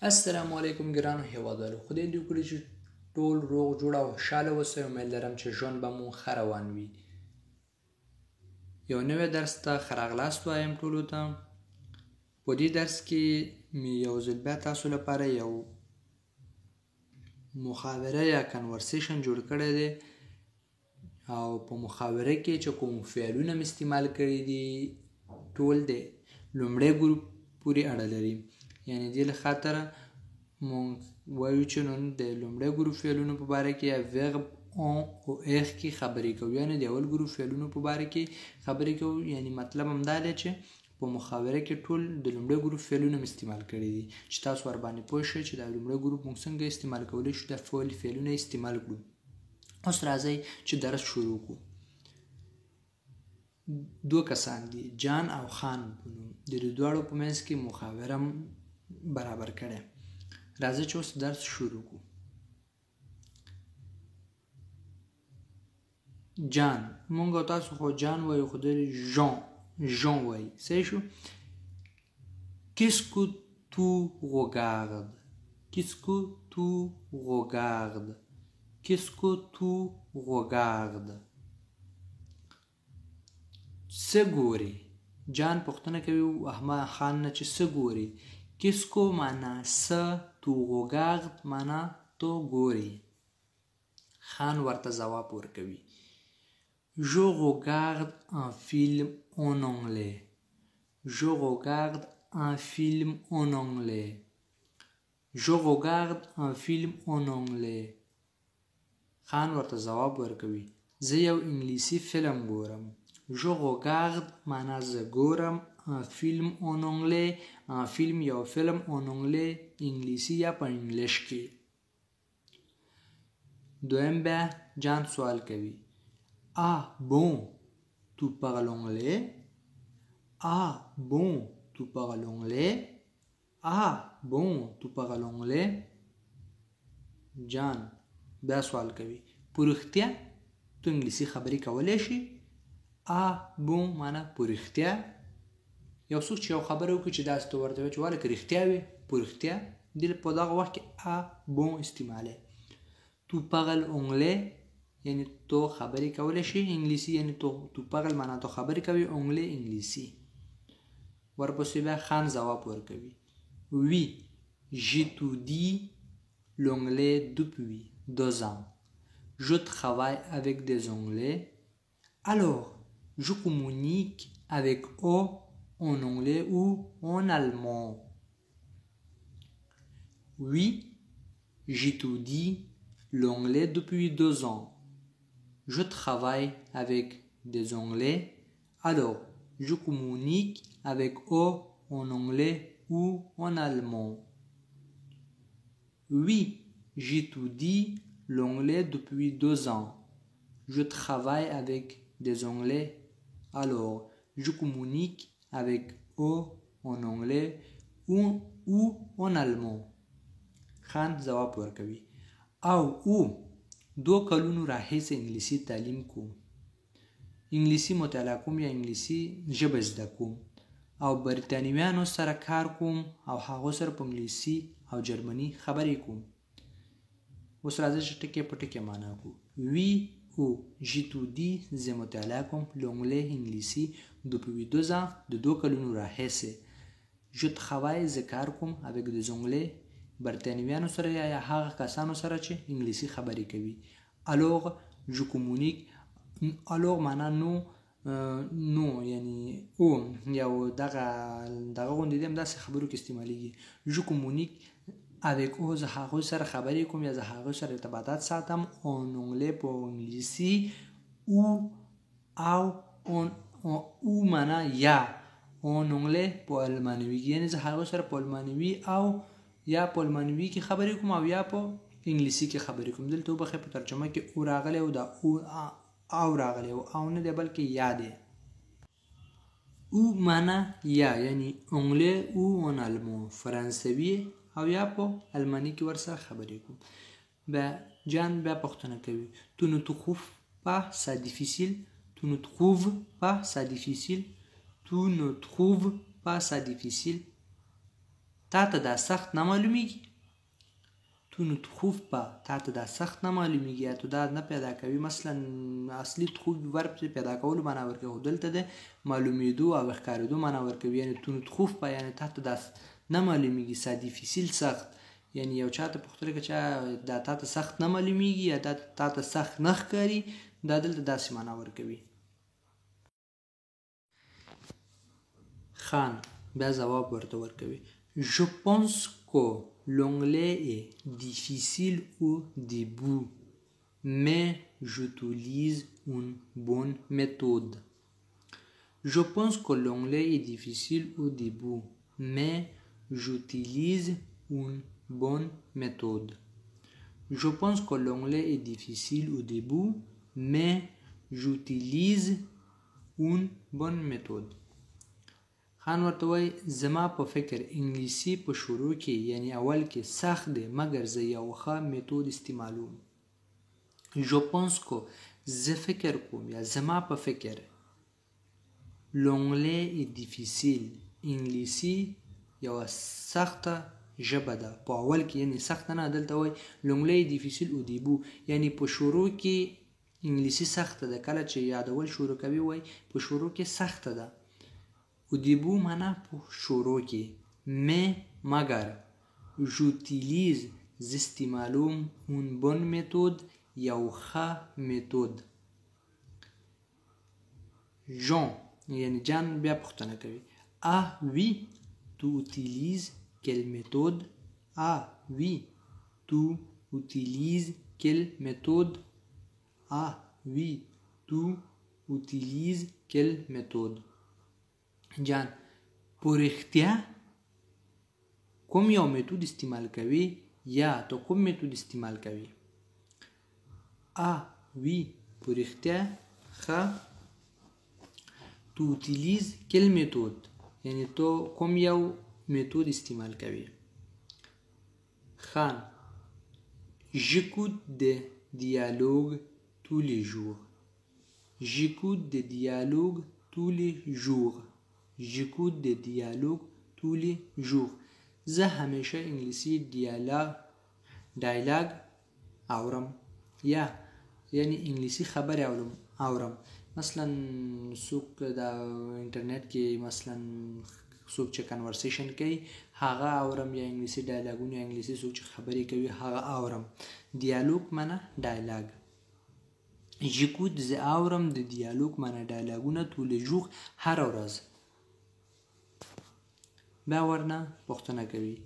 السلام علیکم ګرانو هیوادوالو، خدای دې وکړي چې ټول روغ جوړ او خوشحاله اوسئ. امید لرم چې ژوند به مو ښه روان وي. یو نوی درس ته ښه راغلاست وایم ټولو ته. په دې درس کې مې یو ځل بیا تاسو لپاره یو محاوره یا کنورسیشن جوړ کړی دی، او په محاوره کې چې کوم فعلونه مې استعمال کړي دي ټول د لومړی ګروپ پورې اړه لري. یعنې دې له خاطره مونږ وایو چې نن د لومړی ګروپ فعلونو په باره کې یا ورب اون او اخ کې خبرې کوو، یعنې د اول ګروپ فعلونو په باره کې خبرې کوو. یعنی مطلب همدا دی چې په محاوره کې ټول د لومړی ګروپ فعلونه مې استعمال کړي دي، چې تاسو ورباندې پوه شئ چې دا لومړی ګروپ مونږ څنګه استعمال کولی شو، د فعلونه استعمال کړو. اوس راځئ چې درس شروع کړو. دو کسان دي، جان او خان په نوم. د دې دواړو په منځ کې محاوره برابر کړی. راځئ چې اوس درس شروع کړو. جان، مونږ او تاسو خو جان وایو، خو دوی ژان وایي. صحیح شو. Qu'est-ce que tu regardes? Qu'est-ce que tu regardes? Qu'est-ce que tu regardes? څه ګورې؟ جان پوښتنه کوي احمد خان نه چې څه ګورې. Qu'est-ce que معنا څه، تو regardes معنا تو ګورې. خان ورته ځواب ورکوي. Je regarde un film en anglais. Je regarde un film en anglais. Je regarde un film en anglais. خان ورته ځواب ورکوي. زه یو انګلیسي فلم ګورم. Je regarde معنا زه ګورم un film en anglais. un film یو فلم en anglais انګلیسي یا په انګلیش کې. دویم بیا جان سوال کوي. Ah bon, tu parles anglais? Ah bon, tu parles anglais? Ah bon, tu parles anglais? جان بیا سوال کوي. په رښتیا تو انګلیسي خبرې کولی شي؟ Ah bon معنا په رښتیا. یو څوک چې یو خبره وکړي چې داسې ته ورته وایي چې والله که رښتیا وي، په رښتیا دې په دغه وخت کې ah bon استعمالوي. Tu parles anglais یعنی تو خبرې کولی شي انګلیسي، یعنی تو parles معنا تو خبرې کوي، anglais انګلیسي. ورپسې بیا خان ځواب ورکوي. Oui, j'étudie l'anglais depuis 2 ans. Je travaille avec des anglais. Alors, je communique avec eux en anglais ou en allemand. Oui, j'étudie l'anglais depuis 2 ans. Je travaille avec des anglais. Alors, je communique avec eux en anglais ou en allemand. Oui, j'étudie l'anglais depuis 2 ans. Je travaille avec des anglais. Alors, je communique avec eux en anglais ou en allemand. خان ځواب ورکوي. او 2 کلونو راهیسې انګلیسي تعلیم کوم. انګلیسي مطالعه کوم یا انګلیسي ژبه زده کوم، او بریتانویانو سره کار کوم او هغو سره په انګلیسي او جرمني خبرې کوم. اوس راځئ چې ټکي په ټکي معنا کوو. وی او j'étudie زه مطالعه کوم l'anglais انګلیسي depuis 2 ans د 2 کلونو راهیسې. je travaille زه کار کوم avec des anglais برتانویانو سره یا هغه کسانو سره چې انګلیسي خبرې کوي. alors je communique. alors معنا نو یعنی او یو دغه غوندې دی، همداسې خبرو کې استعمالیږي. je communique avec eux زه هغوی سره خبرې کوم یا زه هغوی سره ارتباطات ساتم en anglais په انګلیسي او معنا یا en anglais په المانوي کې، یعنی زه هغوی سره په المانوي او یا په المانوي کې خبرې کوم او یا په انګلیسي کې خبرې کوم. دلته وبخښئ په ترجمه کې او راغلی او دا او راغلی او نه دی بلکې یا دی. او معنا یا یعنی انګلی او en allemand فرانسوي او یا په الماني کې ورسره خبرې کوم. بیا جان بیا پوښتنه کوي. Tu ne trouves pas ça difficile? Tu ne trouves pas ça difficile? Tu ne trouves pas ça difficile? تا ته دا سخت نه معلومیږي تو نه trouves pas تا ته دا سخت نه معلومیږي یا تو دا نه پیدا کوي مثلا اصلي trouve ورب پیدا کولو معنا ورکوي خو دلته د معلومیدو او ښکارېدو معنا ورکوي یعنی تو نه trouves pas یعنی تا ته دا نه معلومیږي ça difficile سخت یعنی یو چاته پوښتنه کوي چې دا تا ته سخت نه معلومیږي یا دا تا ته سخت نه ښکاري دا دلته داسې معنا ورکوي خان بیا جواب ورته ورکوي Je pense que l'anglais est difficile au début, mais j'utilise une bonne méthode. Je pense que l'anglais est difficile au début, mais j'utilise une bonne méthode. Je pense que l'anglais est difficile au début, mais j'utilise une bonne méthode. خان ورته وای زما په فکر انګلیسي په شروع کې یعنی اول کې سخت دی مګر زه یو ښه میتود استعمالوم Je pense que زه فکر کوم یا زما په فکر L'anglais est difficile انګلیسي یو سخته ژبه ده په اول کې یعنی سخت نه دلته وای L'anglais est difficile au début یعنی په شروع کې انګلیسي سخته ده کله چې یادول شروع کوي وای په شروع کې سخته ده au début معنا په شروع کې mais مگر j'utilise استعمالوم une bonne méthode یو ښه میتود Jean یعنی جان بیا پوښتنه کوي ah oui tu utilises quelle méthode ah oui tu utilises quelle méthode ah oui tu utilises quelle méthode جان په رښتیا کوم یو میتود استعمال کوي یا ته کوم میتود استعمال کوي ah oui په رښتیا ښه tu utilises quelle méthode یعنی تو کوم یو میتود استعمال کوي خان j'écoute des dialogues tous les jours j'écoute des dialogues tous les jours J'écoute des dialogues tous les jours. زه همیشه انګلیسي ډایلاګ اورم یا یعنی انګلیسي خبرې اورم مثلا څوک د انټرنیټ کې مثلا څوک چې کنورسیشن کوي هغه اورم یا انګلیسي ډایلاګونه انګلیسي څوک چې خبرې کوي هغه اورم دیالوګ معنا ډایلاګ J'écoute زه اورم د دیالوګ معنا ډایلاګونه tous les jours هر ورځ بیا ورنه پوښتنه کوي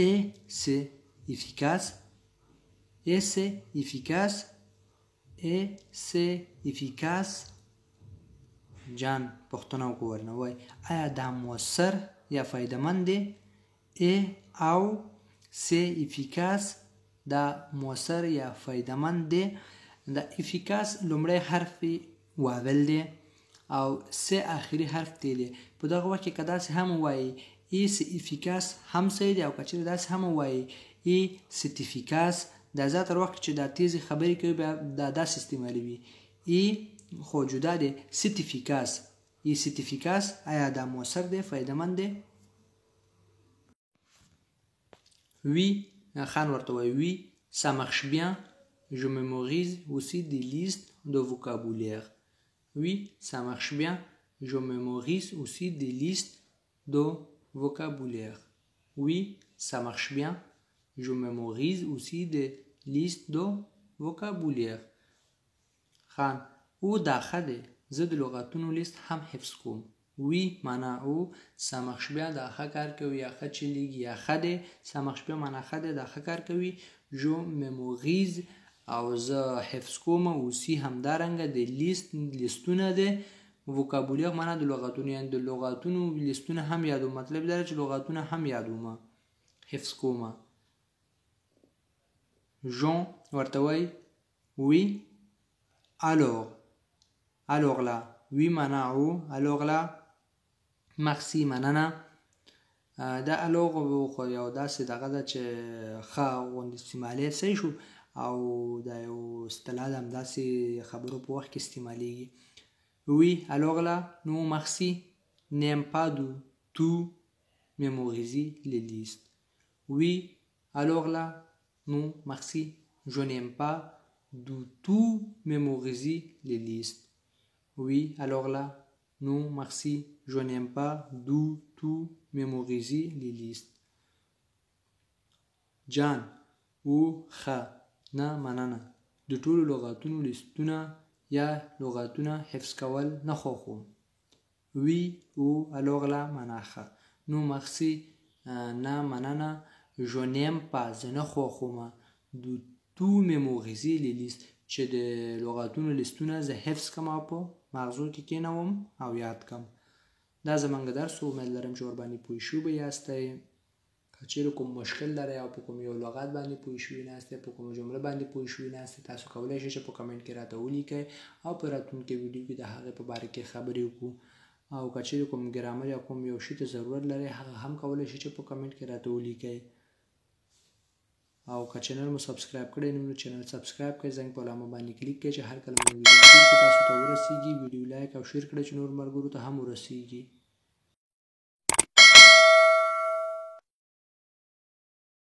et c'est efficace et c'est efficace et c'est efficace جان پوښتنه وکړه ورنه وای آیا دا مؤثر یا فایده‌مند دی et او c'est efficace دا مؤثر یا فایده‌مند دی دا efficace لومړی حرف واول دی او سه آخري حرف دی په دغه وخت کې که داسې هم وایي ای سه افیکاس هم صحیح دی او که چېرې داسې هم وایي ای سټیفیکاس دا زه تر وخت چې دا تیزې خبرې کوي بیا دا داسې استعمالوي ای خو جدا دی سټیفیکاس ای سټیفیکاس آیا دا مؤثر دی فایده‌مند دی وی خان ورته وایي وی ça marche bien je mémorise aussi des listes de vocabulaire Oui, ça marche bien. Je mémorise aussi des listes de vocabulaire. Oui, ça marche bien. Je mémorise aussi des listes de vocabulaire. خان او دا خده زه د لغاتونو لیست هم حفظ کوم. Oui معنا او ça marche bien دا ښه کار کوي یا ښه چلیږي یا ښه دی ça marche bien معنا ښه دی دا ښه کار کوي je mémorise او زه حفظ کوم اوسی همدارنګه د لیستونه ده وکابولیر معنا د لغاتونو یعنی د لغاتونو لیستونه هم یادوم مطلب دا چې لغاتونه هم یادوم حفظ کوم جون ورته وای وی alors là وی معنا او alors là merci مننه دا الوغ خو یو داسې دغه ده چې ښه غوندې استعمالي صحیح شو او دا یو اصطلاح ده همداسې خبرو په وخت کې استعمالیږي Oui, alors là, non merci, n'aime pas du tout mémoriser les listes. Oui, alors là, non, merci, je n'aime pas du tout mémoriser les listes. Oui, alors là, non, merci, je n'aime pas du tout mémoriser les listes. جان او ښه نه مننه د ټولو لغاتونو لیستونه یا لغاتونه حفظ کول نه خوښوم. Oui ou alors là مناخه نو مخصي نه مننه je n'aime pas زه نه خوښوم du tout mémoriser les listes چې د لغاتونو لیستونه زه حفظ کم او په مغزو کې کېنوم او یاد کم. دا زمونږ درس و. امید لرم چې ورباندې پوه شوي به یاستئ. که چیرې کوم مشکل لرئ او په کوم یو لغت باندې پوه شوي ناستئ، په کومه جمله باندې پوه شوي ناستئ، تاسو کولی شئ چې په کمنټ کې راته ولیکئ او په راتلونکي ویډیو کې د هغې په باره کې خبرې وکړو. او که چیرې کوم ګرامر یا کوم یو شي ته ضرورت لرئ هغه هم کولی شئ چې په کمنټ کې راته ولیکئ. او که چینل مو سبسکرایب کړی نه نو چینل سبسکرایب کړئ، زنګ په علامه باندې کلیک کړئ چې هر کله مو ویډیو تاسو ته ورسیږي. ویډیو لایک او شیر کړئ چې نور ملګرو ته هم ورسیږي.